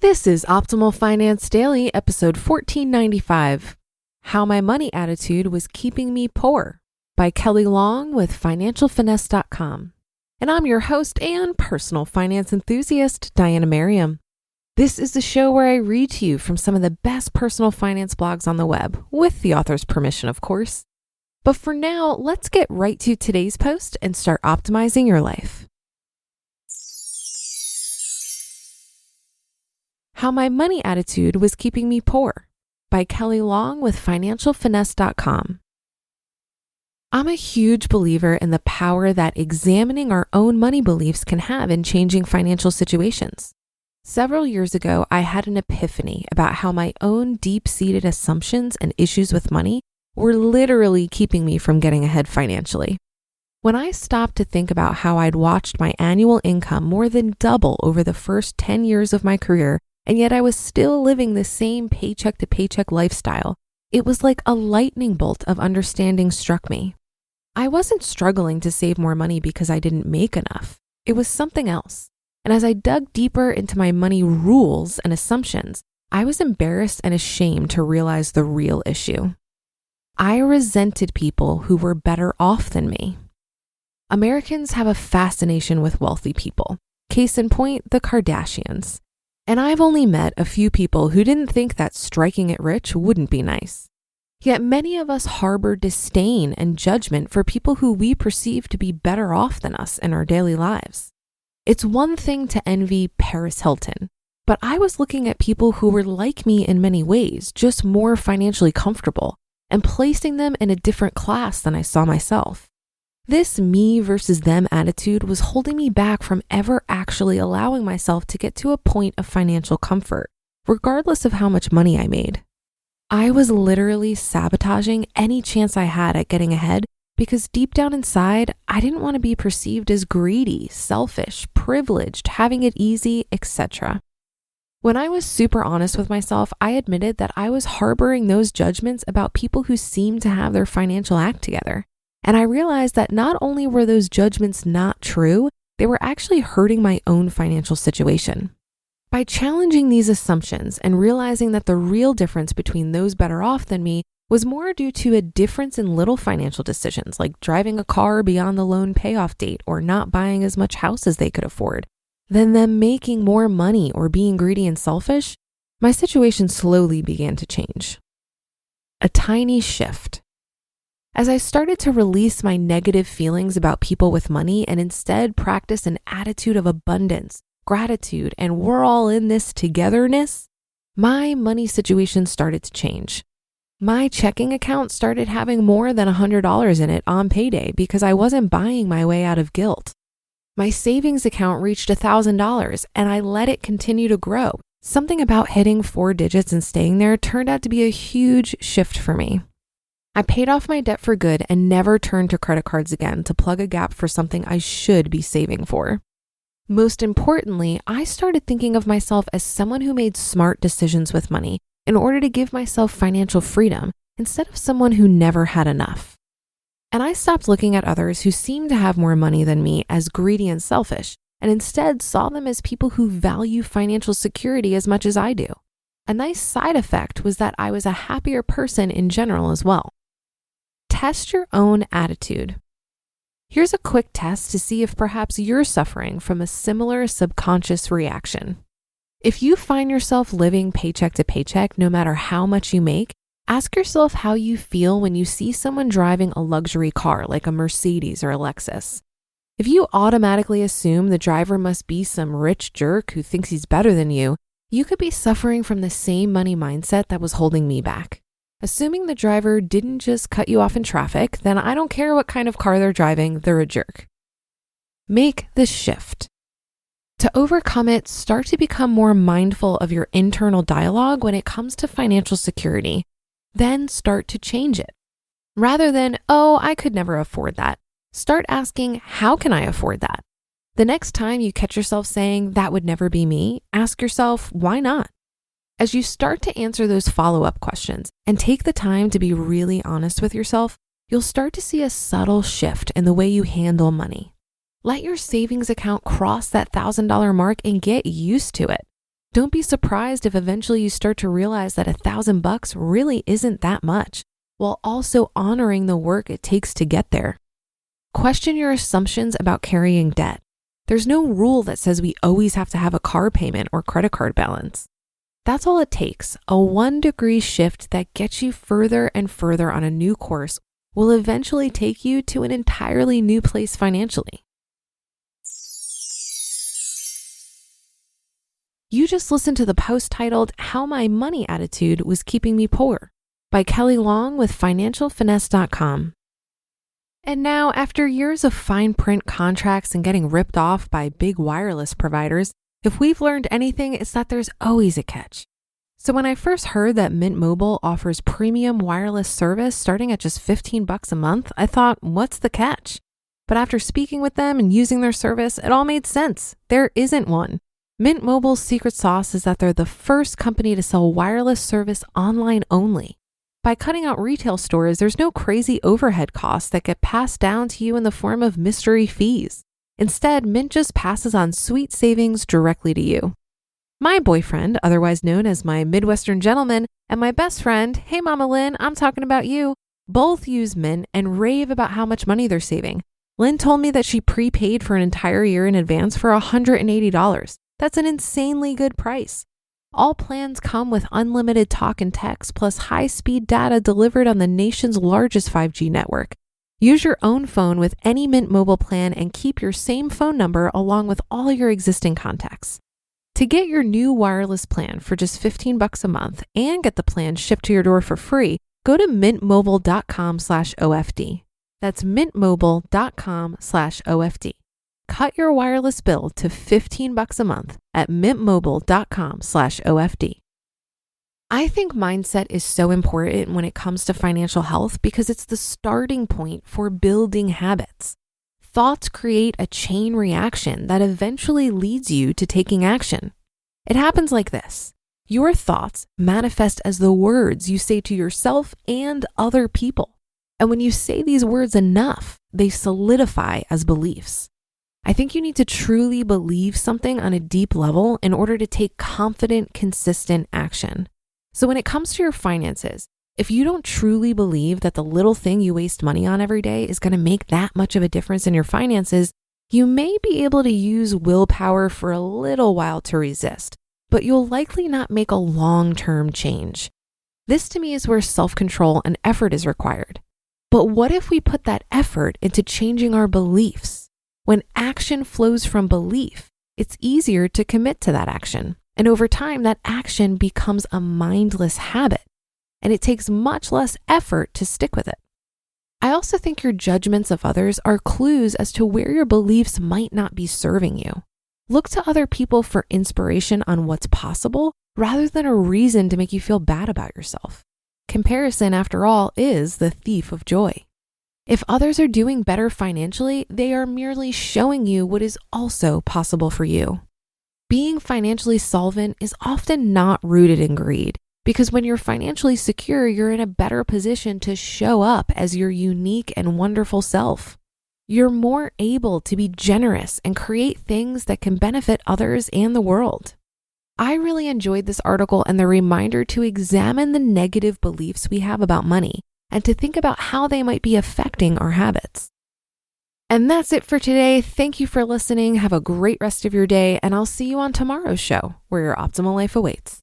This is Optimal Finance Daily, episode 1495, How My Money Attitude Was Keeping Me Poor by Kelley Long with FinancialFinesse.com. And I'm your host and personal finance enthusiast, Diana Merriam. This is the show where I read to you from some of the best personal finance blogs on the web, with the author's permission, of course. But for now, let's get right to today's post and start optimizing your life. How My Money Attitude Was Keeping Me Poor by Kelley Long with FinancialFinesse.com. I'm a huge believer in the power that examining our own money beliefs can have in changing financial situations. Several years ago, I had an epiphany about how my own deep-seated assumptions and issues with money were literally keeping me from getting ahead financially. When I stopped to think about how I'd watched my annual income more than double over the first 10 years of my career, and yet I was still living the same paycheck-to-paycheck lifestyle, it was like a lightning bolt of understanding struck me. I wasn't struggling to save more money because I didn't make enough. It was something else. And as I dug deeper into my money rules and assumptions, I was embarrassed and ashamed to realize the real issue. I resented people who were better off than me. Americans have a fascination with wealthy people. Case in point, the Kardashians. And I've only met a few people who didn't think that striking it rich wouldn't be nice. Yet many of us harbor disdain and judgment for people who we perceive to be better off than us in our daily lives. It's one thing to envy Paris Hilton, but I was looking at people who were like me in many ways, just more financially comfortable, and placing them in a different class than I saw myself. This me versus them attitude was holding me back from ever actually allowing myself to get to a point of financial comfort, regardless of how much money I made. I was literally sabotaging any chance I had at getting ahead because deep down inside, I didn't want to be perceived as greedy, selfish, privileged, having it easy, etc. When I was super honest with myself, I admitted that I was harboring those judgments about people who seemed to have their financial act together. And I realized that not only were those judgments not true, they were actually hurting my own financial situation. By challenging these assumptions and realizing that the real difference between those better off than me was more due to a difference in little financial decisions like driving a car beyond the loan payoff date or not buying as much house as they could afford, than them making more money or being greedy and selfish, my situation slowly began to change. A tiny shift. As I started to release my negative feelings about people with money and instead practice an attitude of abundance, gratitude, and we're all in this togetherness, my money situation started to change. My checking account started having more than $100 in it on payday because I wasn't buying my way out of guilt. My savings account reached $1,000 and I let it continue to grow. Something about hitting 4 digits and staying there turned out to be a huge shift for me. I paid off my debt for good and never turned to credit cards again to plug a gap for something I should be saving for. Most importantly, I started thinking of myself as someone who made smart decisions with money in order to give myself financial freedom instead of someone who never had enough. And I stopped looking at others who seemed to have more money than me as greedy and selfish, and instead saw them as people who value financial security as much as I do. A nice side effect was that I was a happier person in general as well. Test your own attitude. Here's a quick test to see if perhaps you're suffering from a similar subconscious reaction. If you find yourself living paycheck to paycheck, no matter how much you make, ask yourself how you feel when you see someone driving a luxury car like a Mercedes or a Lexus. If you automatically assume the driver must be some rich jerk who thinks he's better than you, you could be suffering from the same money mindset that was holding me back. Assuming the driver didn't just cut you off in traffic, then I don't care what kind of car they're driving, they're a jerk. Make the shift. To overcome it, start to become more mindful of your internal dialogue when it comes to financial security. Then start to change it. Rather than, oh, I could never afford that, start asking, how can I afford that? The next time you catch yourself saying, that would never be me, ask yourself, why not? As you start to answer those follow-up questions and take the time to be really honest with yourself, you'll start to see a subtle shift in the way you handle money. Let your savings account cross that $1,000 mark and get used to it. Don't be surprised if eventually you start to realize that $1,000 really isn't that much, while also honoring the work it takes to get there. Question your assumptions about carrying debt. There's no rule that says we always have to have a car payment or credit card balance. That's all it takes. A 1-degree shift that gets you further and further on a new course will eventually take you to an entirely new place financially. You just listened to the post titled How My Money Attitude Was Keeping Me Poor by Kelley Long with FinancialFinesse.com. And now, after years of fine print contracts and getting ripped off by big wireless providers, if we've learned anything, it's that there's always a catch. So when I first heard that Mint Mobile offers premium wireless service starting at just $15 a month, I thought, what's the catch? But after speaking with them and using their service, it all made sense. There isn't one. Mint Mobile's secret sauce is that they're the first company to sell wireless service online only. By cutting out retail stores, there's no crazy overhead costs that get passed down to you in the form of mystery fees. Instead, Mint just passes on sweet savings directly to you. My boyfriend, otherwise known as my Midwestern gentleman, and my best friend, hey Mama Lynn, I'm talking about you, both use Mint and rave about how much money they're saving. Lynn told me that she prepaid for an entire year in advance for $180. That's an insanely good price. All plans come with unlimited talk and text plus high-speed data delivered on the nation's largest 5G network. Use your own phone with any Mint Mobile plan and keep your same phone number along with all your existing contacts. To get your new wireless plan for just $15 a month and get the plan shipped to your door for free, go to mintmobile.com/OFD. That's mintmobile.com/OFD. Cut your wireless bill to $15 a month at mintmobile.com/OFD. I think mindset is so important when it comes to financial health because it's the starting point for building habits. Thoughts create a chain reaction that eventually leads you to taking action. It happens like this. Your thoughts manifest as the words you say to yourself and other people. And when you say these words enough, they solidify as beliefs. I think you need to truly believe something on a deep level in order to take confident, consistent action. So when it comes to your finances, if you don't truly believe that the little thing you waste money on every day is going to make that much of a difference in your finances, you may be able to use willpower for a little while to resist, but you'll likely not make a long-term change. This to me is where self-control and effort is required. But what if we put that effort into changing our beliefs? When action flows from belief, it's easier to commit to that action. And over time, that action becomes a mindless habit, and it takes much less effort to stick with it. I also think your judgments of others are clues as to where your beliefs might not be serving you. Look to other people for inspiration on what's possible rather than a reason to make you feel bad about yourself. Comparison, after all, is the thief of joy. If others are doing better financially, they are merely showing you what is also possible for you. Being financially solvent is often not rooted in greed, because when you're financially secure, you're in a better position to show up as your unique and wonderful self. You're more able to be generous and create things that can benefit others and the world. I really enjoyed this article and the reminder to examine the negative beliefs we have about money and to think about how they might be affecting our habits. And that's it for today. Thank you for listening. Have a great rest of your day, and I'll see you on tomorrow's show, where your optimal life awaits.